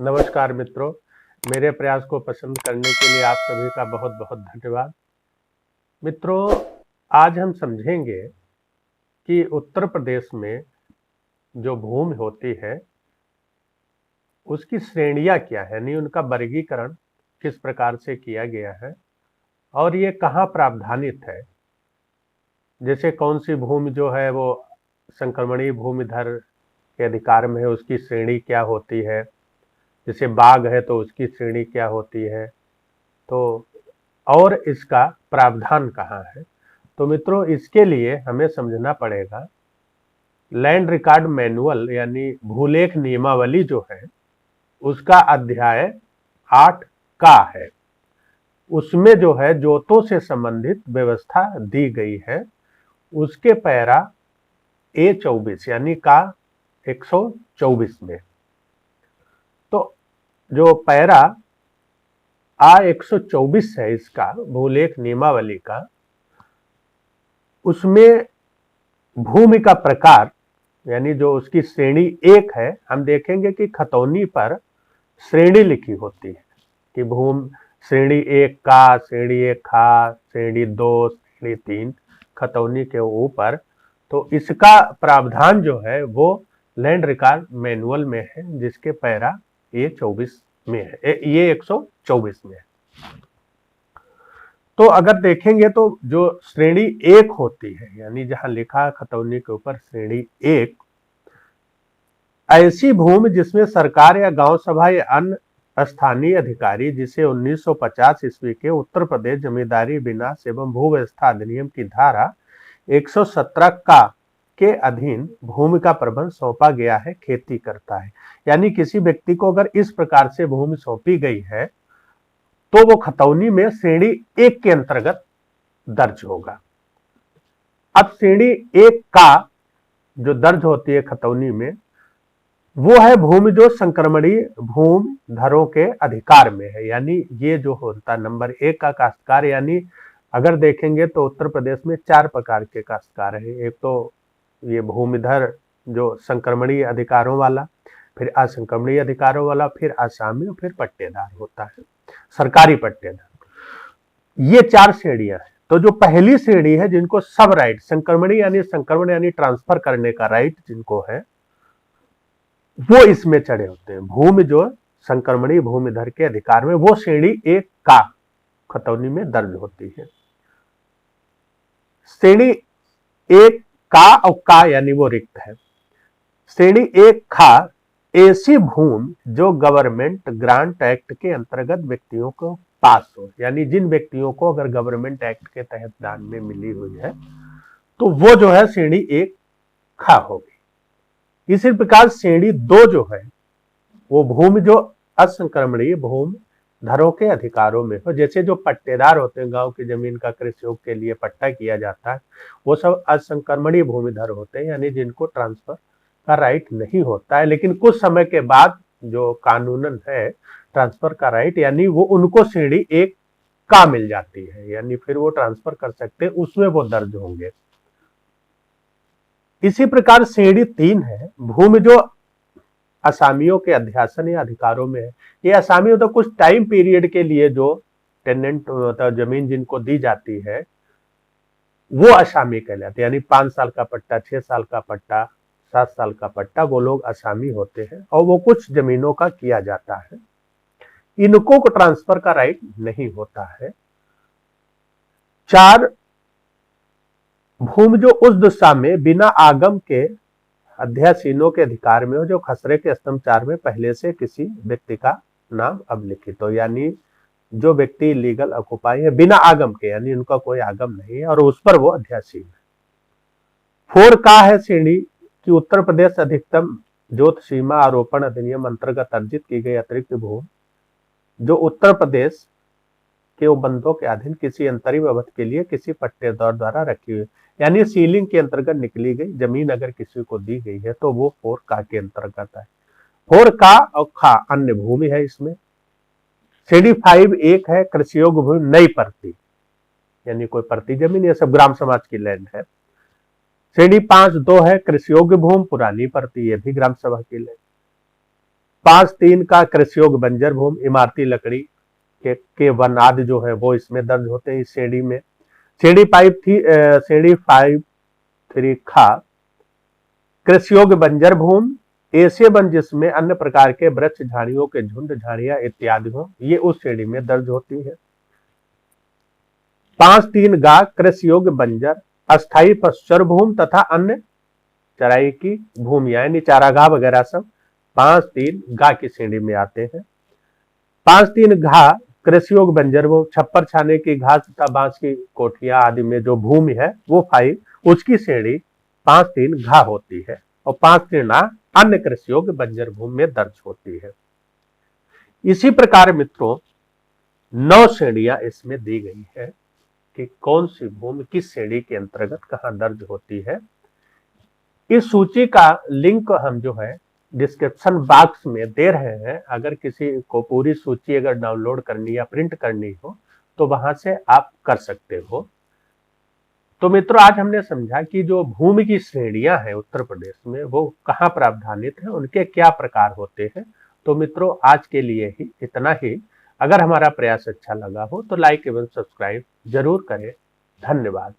नमस्कार मित्रों, मेरे प्रयास को पसंद करने के लिए आप सभी का बहुत बहुत धन्यवाद। मित्रों, आज हम समझेंगे कि उत्तर प्रदेश में जो भूमि होती है उसकी श्रेणियां क्या है, यानी उनका वर्गीकरण किस प्रकार से किया गया है और ये कहाँ प्रावधानित है। जैसे कौन सी भूमि जो है वो संक्रमणीय भूमिधर के अधिकार में है, उसकी श्रेणी क्या होती है। जैसे बाघ है तो उसकी श्रेणी क्या होती है, तो और इसका प्रावधान कहाँ है। तो मित्रों, इसके लिए हमें समझना पड़ेगा लैंड रिकॉर्ड मैनुअल यानी भूलेख नियमावली जो है उसका अध्याय 8 का है। उसमें जो है जोतों से संबंधित व्यवस्था दी गई है। उसके पैरा A24 यानी का 124 में, तो जो पैरा A124 है इसका भूलेख नियमावली का, उसमें भूमि का प्रकार यानी जो उसकी श्रेणी 1 है, हम देखेंगे कि खतौनी पर श्रेणी लिखी होती है कि भूमि श्रेणी 1 का, श्रेणी 1 खा, श्रेणी 2, श्रेणी 3 खतौनी के ऊपर। तो इसका प्रावधान जो है वो लैंड रिकॉर्ड मैनुअल में है, जिसके पैरा A24 में है, ये 124 में है। तो अगर देखेंगे तो जो श्रेणी 1 होती है, यानी जहां लिखा खतौनी के ऊपर श्रेणी 1, ऐसी भूमि जिसमें सरकार या गांव सभा या अन्य स्थानीय अधिकारी जिसे 1950 ईस्वी के उत्तर प्रदेश जमींदारी विनाश एवं भू व्यवस्था अधिनियम की धारा 117 का के अधीन भूमि का प्रबंध सौंपा गया है, खेती करता है। यानी किसी व्यक्ति को अगर इस प्रकार से भूमि सौंपी गई है तो वो खतौनी में श्रेणी 1 के अंतर्गत दर्ज होगा। अब श्रेणी 1 का जो दर्ज होती है खतौनी में, वो है भूमि जो संक्रमणीय भूमि धरों के अधिकार में है। यानी ये जो होता नंबर 1 का काश्तकार, यानी अगर देखेंगे तो उत्तर प्रदेश में 4 प्रकार के काश्तकार है। एक तो ये भूमिधर जो संक्रमणीय अधिकारों वाला, फिर असंक्रमणीय अधिकारों वाला, फिर आसामी और फिर पट्टेदार होता है, सरकारी पट्टेदार। ये 4 श्रेणियां हैं। तो जो पहली श्रेणी है जिनको सब राइट संक्रमणीय यानी संक्रमण यानी ट्रांसफर करने का राइट जिनको है, वो इसमें चढ़े होते हैं। भूमि जो संक्रमणीय भूमिधर के अधिकार में, वो श्रेणी 1 का खतौनी में दर्ज होती है। श्रेणी 1 का और का यानी वो रिक्त है। श्रेणी 1 खा ऐसी भूमि जो गवर्नमेंट ग्रांट एक्ट के अंतर्गत व्यक्तियों को पास हो, यानी जिन व्यक्तियों को अगर गवर्नमेंट एक्ट के तहत दान में मिली हुई है तो वो जो है श्रेणी 1 खा होगी। इसी प्रकार श्रेणी 2 जो है वो भूमि जो असंक्रमणीय भूमि धरों के अधिकारों में हो। जैसे जो पट्टेदार होते हैं, गांव की जमीन का कृषि योग के लिए पट्टा किया जाता है, वो सब असंक्रमणीय भूमिधर होते हैं, यानी जिनको ट्रांसफर का राइट नहीं होता है। लेकिन कुछ समय के बाद जो कानूनन है ट्रांसफर का राइट, यानी वो उनको श्रेणी 1 का मिल जाती है, यानी फिर वो ट्रांसफर कर सकते हैं, उसमें वो दर्ज होंगे। इसी प्रकार श्रेणी 3 है भूमि जो असामियों के अध्यासन या अधिकारों में है। ये असामी तो कुछ टाइम पीरियड के लिए जो टेनेंट जमीन जिनको दी जाती है वो असामी कहलाते हैं, यानी 5 साल का पट्टा, 6 साल का पट्टा, 7 साल का पट्टा, वो लोग असामी होते हैं और वो कुछ जमीनों का किया जाता है। इनको को ट्रांसफर का राइट नहीं होता है। 4 भूमि जो उस दिशा में बिना आगम के अध्यासीनों के अधिकार में हो जो खसरे के स्तंभ 4 में पहले से किसी व्यक्ति का नाम अभिलिखित हो, यानी जो व्यक्ति लीगल ऑक्युपाई है बिना आगम के, यानी उनका कोई आगम नहीं है और उस पर वो अध्यासीन है। 4 का है श्रेणी कि उत्तर प्रदेश अधिकतम जोत सीमा आरोपण अधिनियम अंतर्गत अर्जित की गई अतिरिक्त भूमि जो उत्तर प्रदेश के उपबंधों के अधीन किसी अंतरिम अवधि के लिए किसी पट्टेदार द्वारा रखी हुई, यानी सीलिंग के अंतर्गत निकली गई जमीन अगर किसी को दी गई है तो वो 4 का के अंतर्गत है। 4 का और खा अन्य भूमि है इसमें। श्रेणी 5 1 है कृषि योग्य भूमि नई परती, यानी कोई परती जमीन, ये सब ग्राम समाज की लैंड है। श्रेणी 5 2 है कृषि योग्य भूमि पुरानी परती, ये भी ग्राम सभा की लैंड। 5(3) का कृषियोग्य बंजर भूमि, इमारती लकड़ी के वन आदि जो है वो इसमें दर्ज होते हैं इस श्रेणी में। श्रेणी 5(3) खा कृषियोग्य बंजर भूमि, ऐसे वन जिसमें अन्य प्रकार के वृक्ष, झाड़ियों के झुंड, झाड़ियां इत्यादि हो, ये उस श्रेणी में दर्ज होती है। 5(3) गा कृषि योग्य बंजर, अस्थायी पशुचर भूमि तथा अन्य चराई की भूमि यानी चारागाह वगैरह सब 5(3) गा की श्रेणी में आते हैं। 5(3) घा कृषि योग्य बंजर भूमि, छप्पर छाने की घास तथा बांस की कोठियां आदि में जो भूमि है वो 5 उसकी श्रेणी 5(3) घा होती है और 5(3) अन्य कृषि योग्य बंजर भूमि में दर्ज होती है। इसी प्रकार मित्रों 9 श्रेणियां इसमें दी गई है कि कौन सी भूमि किस श्रेणी के अंतर्गत कहां दर्ज होती है। इस सूची का लिंक हम जो है डिस्क्रिप्शन बॉक्स में दे रहे हैं। अगर किसी को पूरी सूची अगर डाउनलोड करनी या प्रिंट करनी हो तो वहां से आप कर सकते हो। तो मित्रों आज हमने समझा कि जो भूमि की श्रेणियां हैं उत्तर प्रदेश में वो कहाँ प्रावधानित है, उनके क्या प्रकार होते हैं। तो मित्रों आज के लिए ही इतना ही। अगर हमारा प्रयास अच्छा लगा हो तो लाइक एवं सब्सक्राइब जरूर करें। धन्यवाद।